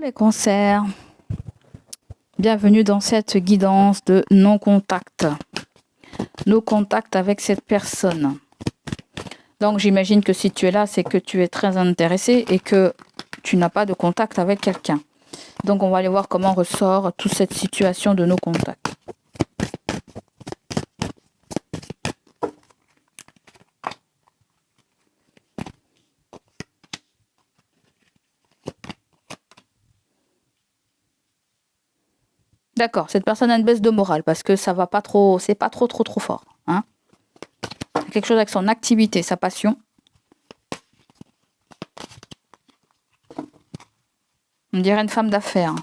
Les cancers, bienvenue dans cette guidance de non-contact. Nos contacts avec cette personne. Donc j'imagine que si tu es là, c'est que tu es très intéressé et que tu n'as pas de contact avec quelqu'un. Donc on va aller voir comment ressort toute cette situation de nos contacts. D'accord, cette personne a une baisse de morale parce que ça va pas trop, c'est pas trop fort. Hein, quelque chose avec son activité, sa passion. On dirait une femme d'affaires.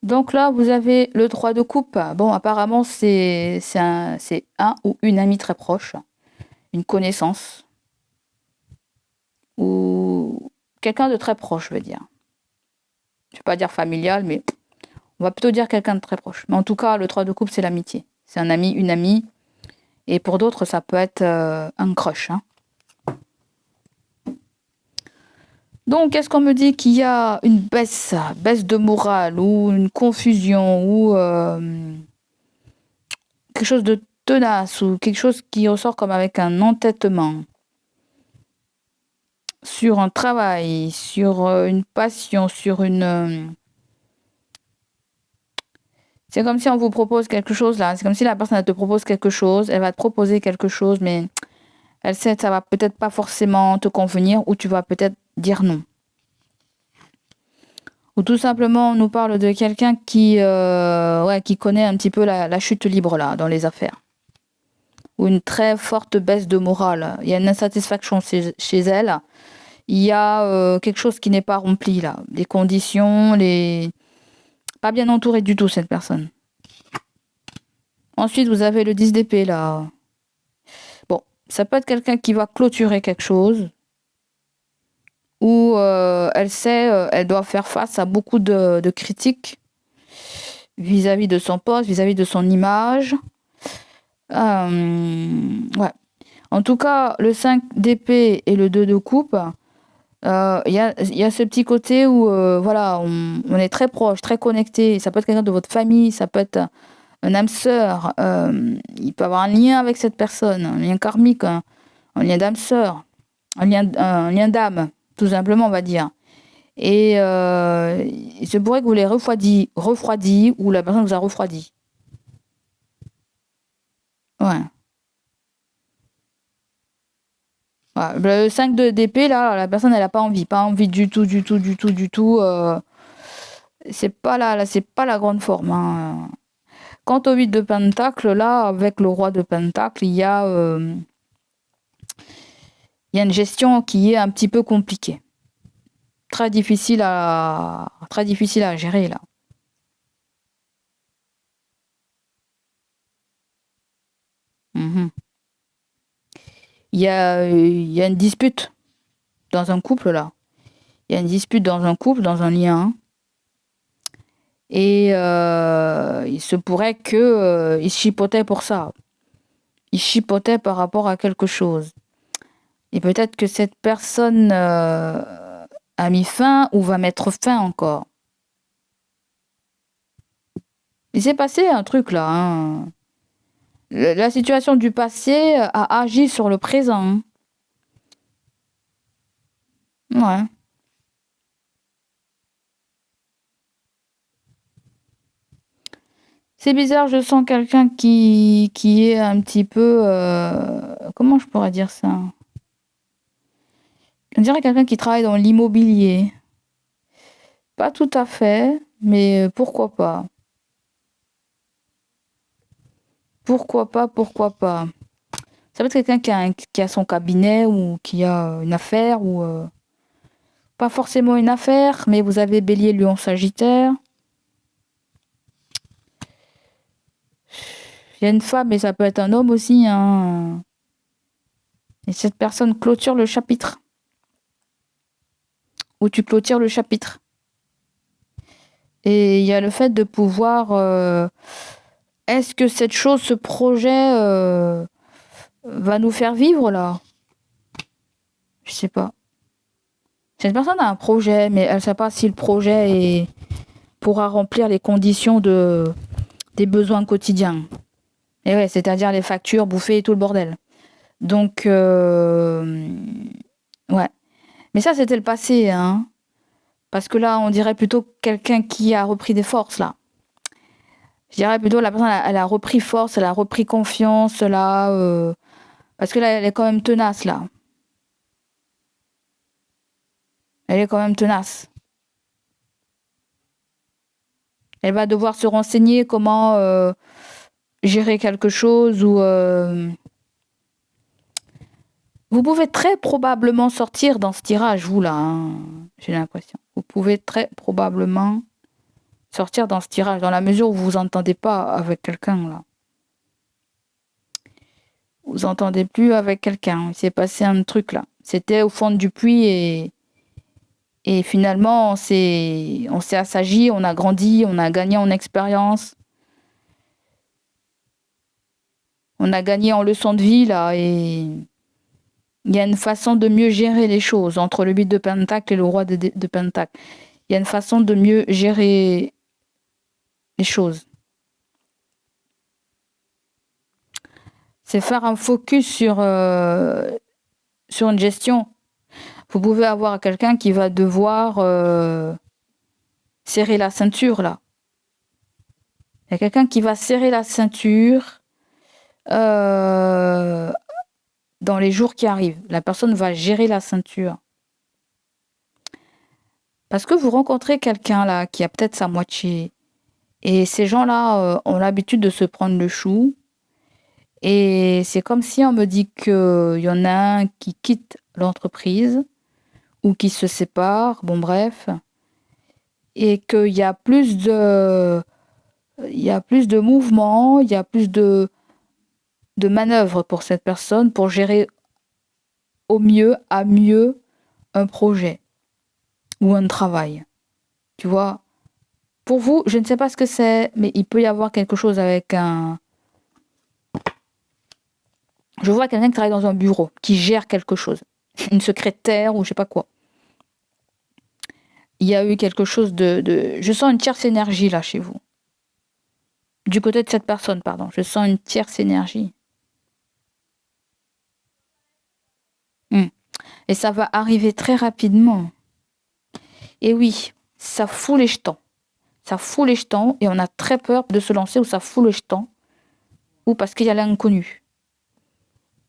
Donc là, vous avez le 3 de coupe. Bon, apparemment, c'est un ou une amie très proche, une connaissance, ou quelqu'un de très proche, je veux dire. Je ne vais pas dire familial, mais on va plutôt dire quelqu'un de très proche. Mais en tout cas, le 3 de coupe, c'est l'amitié. C'est un ami, une amie. Et pour d'autres, ça peut être un crush. Hein. Donc, est-ce qu'on me dit qu'il y a une baisse de morale, ou une confusion, ou quelque chose de tenace, ou quelque chose qui ressort comme avec un entêtement sur un travail, sur une passion, sur une... C'est comme si on vous propose quelque chose là. C'est comme si la personne elle te propose quelque chose, elle va te proposer quelque chose, mais elle sait que ça va peut-être pas forcément te convenir ou tu vas peut-être dire non. Ou tout simplement, on nous parle de quelqu'un qui connaît un petit peu la chute libre là dans les affaires. Ou une très forte baisse de morale. Il y a une insatisfaction chez elle. Il y a quelque chose qui n'est pas rempli là. Les conditions, pas bien entourée du tout cette personne. Ensuite, vous avez le 10 d'épée là. Bon, ça peut être quelqu'un qui va clôturer quelque chose. Où elle sait, elle doit faire face à beaucoup de critiques vis-à-vis de son poste, vis-à-vis de son image. Ouais. En tout cas, le 5 d'épée et le 2 de coupe, il y a ce petit côté où voilà, on est très proche, très connecté. Ça peut être quelqu'un de votre famille, ça peut être un âme sœur. Il peut avoir un lien avec cette personne, un lien karmique, un lien d'âme sœur, un lien d'âme, tout simplement, on va dire. Et il se pourrait que vous l'ayez refroidi ou la personne vous a refroidi. Ouais. Ouais. Le 5 d'épée, là, la personne, elle n'a pas envie. Pas envie du tout, du tout, du tout, du tout. C'est pas là, c'est pas la grande forme. Hein. Quant au 8 de pentacle, là, avec le roi de pentacle, il y a une gestion qui est un petit peu compliquée. Très difficile à gérer, là. Mhm. Il y a une dispute dans un couple, là. Il y a une dispute dans un couple, dans un lien. Et il se pourrait que il chipotait pour ça. Il chipotait par rapport à quelque chose. Et peut-être que cette personne a mis fin ou va mettre fin encore. Il s'est passé un truc là. Hein. La situation du passé a agi sur le présent. Ouais. C'est bizarre, je sens quelqu'un qui est un petit peu... comment je pourrais dire ça? On dirait quelqu'un qui travaille dans l'immobilier. Pas tout à fait, mais pourquoi pas? Pourquoi pas, pourquoi pas? Ça peut être quelqu'un qui a son cabinet ou qui a une affaire ou... pas forcément une affaire, mais vous avez Bélier, Lion, Sagittaire. Il y a une femme, mais ça peut être un homme aussi. Hein. Et cette personne clôture le chapitre. Ou tu clôtures le chapitre. Et il y a le fait de pouvoir est-ce que cette chose, ce projet va nous faire vivre là? Je sais pas. Cette personne a un projet, mais elle ne sait pas si le projet pourra remplir les conditions des besoins quotidiens. Et ouais, c'est-à-dire les factures, bouffer et tout le bordel. Donc, ouais. Mais ça, c'était le passé, hein. Parce que là, on dirait plutôt quelqu'un qui a repris des forces, là. Je dirais plutôt la personne, elle a repris force, elle a repris confiance, là. Parce que là, elle est quand même tenace, là. Elle est quand même tenace. Elle va devoir se renseigner comment gérer quelque chose ou... Vous pouvez très probablement sortir dans ce tirage, vous, là, hein, j'ai l'impression. Vous pouvez très probablement sortir dans ce tirage, dans la mesure où vous vous entendez pas avec quelqu'un, là. Vous entendez plus avec quelqu'un. Il s'est passé un truc, là. C'était au fond du puits et finalement, on s'est assagi, on a grandi, on a gagné en expérience. On a gagné en leçon de vie, là, et il y a une façon de mieux gérer les choses entre le 8 de Pentacle et le roi de Pentacle. Il y a une façon de mieux gérer les choses. C'est faire un focus sur une gestion. Vous pouvez avoir quelqu'un qui va devoir serrer la ceinture, là. Il y a quelqu'un qui va serrer la ceinture dans les jours qui arrivent. La personne va gérer la ceinture. Parce que vous rencontrez quelqu'un, là, qui a peut-être sa moitié. Et ces gens-là ont l'habitude de se prendre le chou. Et c'est comme si on me dit qu'il y en a un qui quitte l'entreprise ou qui se sépare, bon bref, et qu'il y a plus de mouvement, il y a plus de manœuvres pour cette personne pour gérer au mieux, à mieux, un projet ou un travail. Tu vois, pour vous, je ne sais pas ce que c'est, mais il peut y avoir quelque chose avec un... Je vois quelqu'un qui travaille dans un bureau, qui gère quelque chose. Une secrétaire ou je sais pas quoi. Il y a eu quelque chose de... Je sens une tierce énergie là chez vous. Du côté de cette personne, pardon. Je sens une tierce énergie. Et ça va arriver très rapidement. Et oui, ça fout les jetons. Ça fout les jetons et on a très peur de se lancer où ça fout les jetons. Ou parce qu'il y a l'inconnu.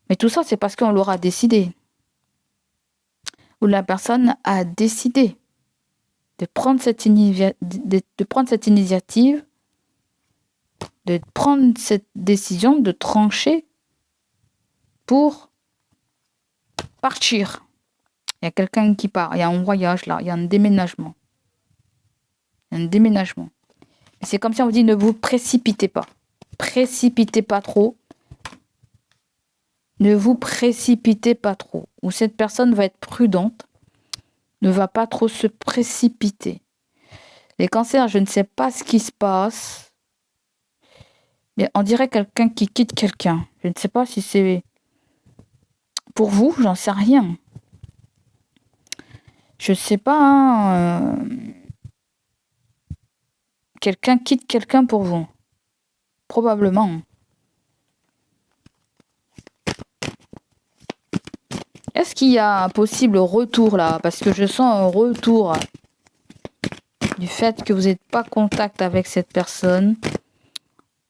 Mais tout ça, c'est parce qu'on l'aura décidé. Ou la personne a décidé de prendre cette initiative, de prendre cette décision, de trancher pour partir. Il y a quelqu'un qui part, il y a un voyage là, il y a un déménagement. C'est comme si on vous dit ne vous précipitez pas. Précipitez pas trop. Ne vous précipitez pas trop. Ou cette personne va être prudente, ne va pas trop se précipiter. Les cancers, je ne sais pas ce qui se passe, mais on dirait quelqu'un qui quitte quelqu'un. Je ne sais pas si c'est pour vous, j'en sais rien. Je sais pas, hein, quelqu'un quitte quelqu'un pour vous. Probablement. Est-ce qu'il y a un possible retour là? Parce que je sens un retour du fait que vous n'êtes pas en contact avec cette personne.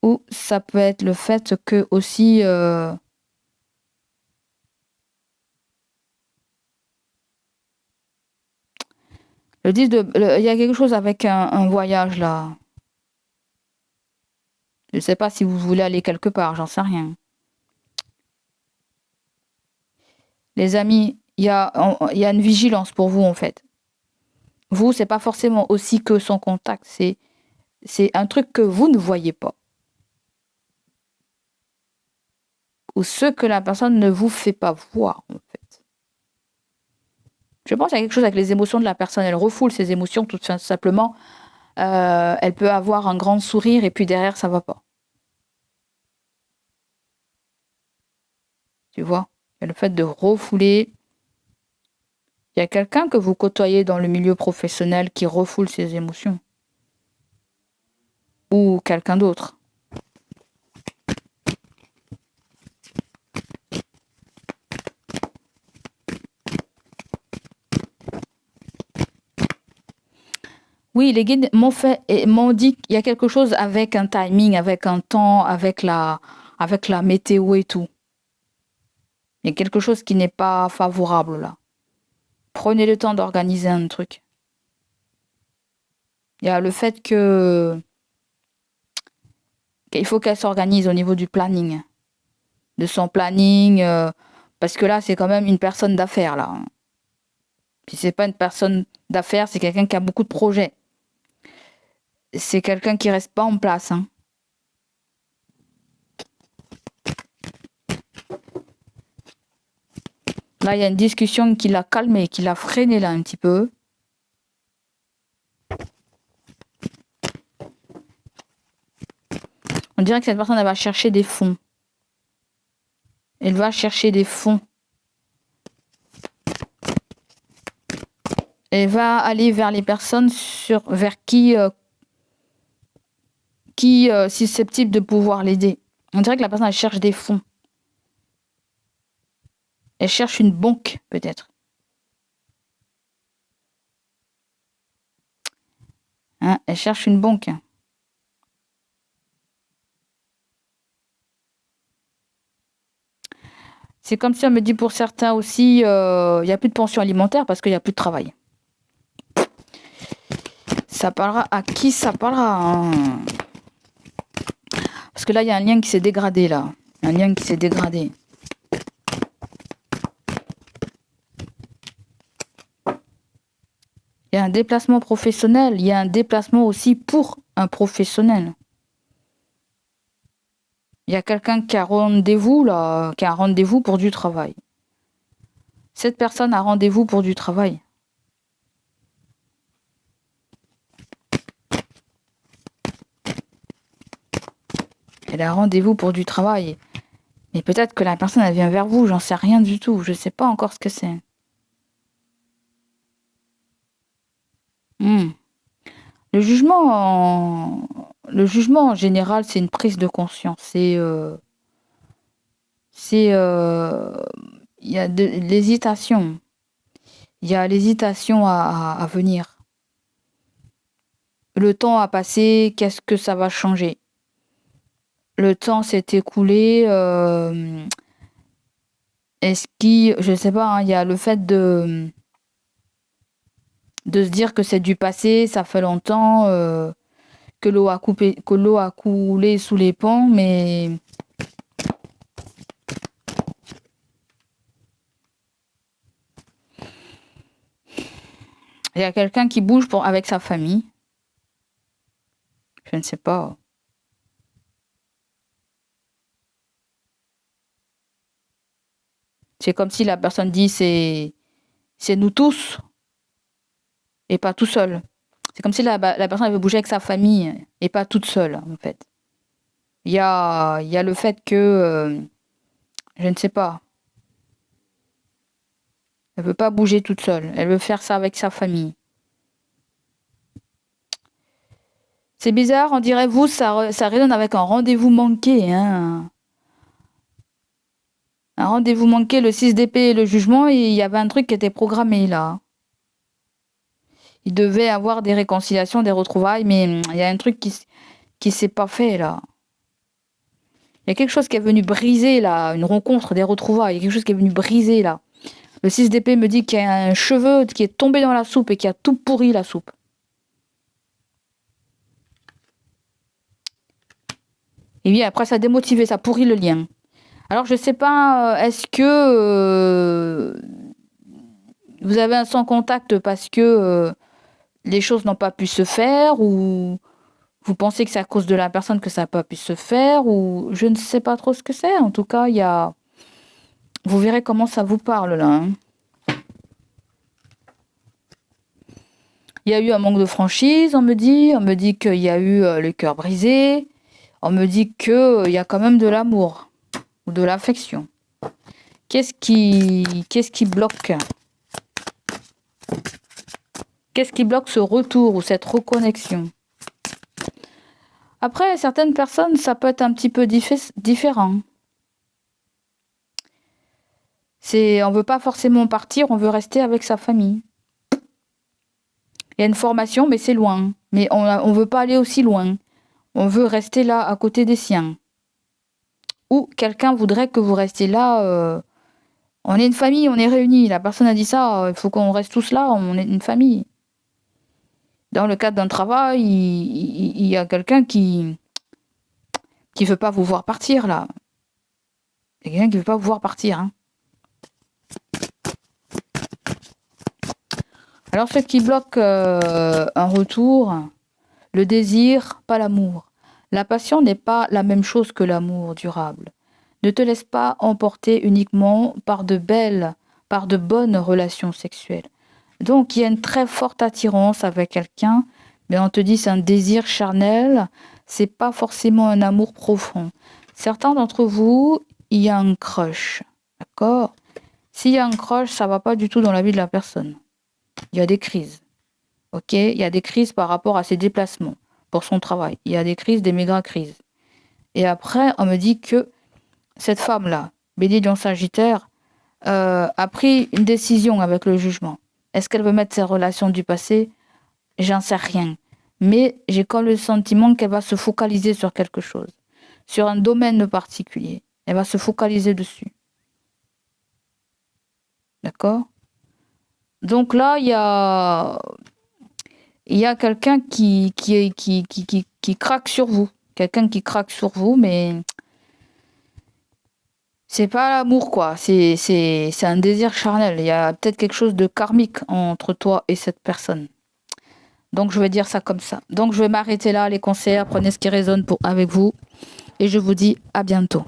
Ou ça peut être le fait que aussi... il y a quelque chose avec un voyage là. Je ne sais pas si vous voulez aller quelque part, j'en sais rien. Les amis, il y a une vigilance pour vous en fait. Vous, c'est pas forcément aussi que son contact, c'est un truc que vous ne voyez pas. Ou ce que la personne ne vous fait pas voir en fait. Je pense qu'il y a quelque chose avec les émotions de la personne. Elle refoule ses émotions tout simplement. Elle peut avoir un grand sourire et puis derrière ça va pas. tu vois. Il y a le fait de refouler. Il y a quelqu'un que vous côtoyez dans le milieu professionnel qui refoule ses émotions. Ou quelqu'un d'autre. Oui, les guides m'ont dit qu'il y a quelque chose avec un timing, avec un temps, avec la météo et tout. Il y a quelque chose qui n'est pas favorable là. Prenez le temps d'organiser un truc. Il y a le fait qu'il faut qu'elle s'organise au niveau du planning, de son planning, parce que là c'est quand même une personne d'affaires là. Puis c'est pas une personne d'affaires, c'est quelqu'un qui a beaucoup de projets. C'est quelqu'un qui reste pas en place. Hein. Là, il y a une discussion qui l'a calmé, qui l'a freiné là un petit peu. On dirait que cette personne, elle va chercher des fonds. Elle va chercher des fonds. Elle va aller vers les personnes vers qui est susceptible de pouvoir l'aider. On dirait que la personne, elle cherche des fonds. Elle cherche une banque, peut-être. Hein, elle cherche une banque. C'est comme si on me dit pour certains aussi, il n'y a plus de pension alimentaire parce qu'il n'y a plus de travail. Ça parlera à qui ça parlera hein. Parce que là, il y a un lien qui s'est dégradé, là. Un lien qui s'est dégradé. Il y a un déplacement professionnel. Il y a un déplacement aussi pour un professionnel. Il y a quelqu'un qui a rendez-vous, là, qui a un rendez-vous pour du travail. Cette personne a rendez-vous pour du travail. Elle a rendez-vous pour du travail. Mais peut-être que la personne, elle vient vers vous. J'en sais rien du tout. Je ne sais pas encore ce que c'est. Le jugement en général, c'est une prise de conscience. Il y a de l'hésitation. Il y a l'hésitation à venir. Le temps a passé, qu'est-ce que ça va changer? Le temps s'est écoulé. Je sais pas, hein, il y a le fait de se dire que c'est du passé, ça fait longtemps, que l'eau a coulé sous les ponts, mais il y a quelqu'un qui bouge avec sa famille. Je ne sais pas. C'est comme si la personne dit c'est nous tous et pas tout seul. C'est comme si la personne avait bougé avec sa famille et pas toute seule en fait. Il y a le fait que je ne sais pas. Elle veut pas bouger toute seule. Elle veut faire ça avec sa famille. C'est bizarre, on dirait vous, ça résonne avec un rendez-vous manqué. Hein. Un rendez-vous manqué, le 6 d'épée et le jugement, et il y avait un truc qui était programmé là. Il devait avoir des réconciliations, des retrouvailles, mais il y a un truc qui s'est pas fait là. Il y a quelque chose qui est venu briser là, une rencontre, des retrouvailles, il y a quelque chose qui est venu briser là. Le 6 d'épée me dit qu'il y a un cheveu qui est tombé dans la soupe et qui a tout pourri la soupe. Et bien après ça a démotivé, ça pourrit le lien. Alors je sais pas, est-ce que vous avez un sans contact parce que les choses n'ont pas pu se faire ou vous pensez que c'est à cause de la personne que ça n'a pas pu se faire ou je ne sais pas trop ce que c'est. En tout cas, vous verrez comment ça vous parle là. Hein. Il y a eu un manque de franchise, on me dit qu'il y a eu le cœur brisé, on me dit qu'il y a quand même de l'amour ou de l'affection. Qu'est-ce qui bloque? Qu'est-ce qui bloque ce retour ou cette reconnexion? Après, certaines personnes, ça peut être un petit peu différent. On veut pas forcément partir, on veut rester avec sa famille. Il y a une formation, mais c'est loin. Mais on veut pas aller aussi loin. On veut rester là, à côté des siens. Ou quelqu'un voudrait que vous restiez là. On est une famille, on est réunis. La personne a dit ça, il faut qu'on reste tous là, on est une famille. Dans le cadre d'un travail, il y a quelqu'un qui veut pas vous voir partir, là. Il y a quelqu'un qui veut pas vous voir partir, hein. Alors, ce qui bloque un retour, le désir, pas l'amour. La passion n'est pas la même chose que l'amour durable. Ne te laisse pas emporter uniquement par de bonnes relations sexuelles. Donc, il y a une très forte attirance avec quelqu'un, mais on te dit c'est un désir charnel, c'est pas forcément un amour profond. Certains d'entre vous, il y a un crush, d'accord? S'il y a un crush, ça va pas du tout dans la vie de la personne. Il y a des crises, ok? Il y a des crises par rapport à ses déplacements pour son travail. Il y a des crises, des méga crises. Et après, on me dit que cette femme-là, Bélier Lion Sagittaire, a pris une décision avec le jugement. Est-ce qu'elle veut mettre ses relations du passé? J'en sais rien. Mais j'ai comme le sentiment qu'elle va se focaliser sur quelque chose, sur un domaine particulier. Elle va se focaliser dessus. D'accord? Donc là, il y a quelqu'un qui craque sur vous. Quelqu'un qui craque sur vous, mais c'est pas l'amour, quoi. C'est un désir charnel. Il y a peut-être quelque chose de karmique entre toi et cette personne. Donc, je vais dire ça comme ça. Donc, je vais m'arrêter là, les concerts. Prenez ce qui résonne avec vous. Et je vous dis à bientôt.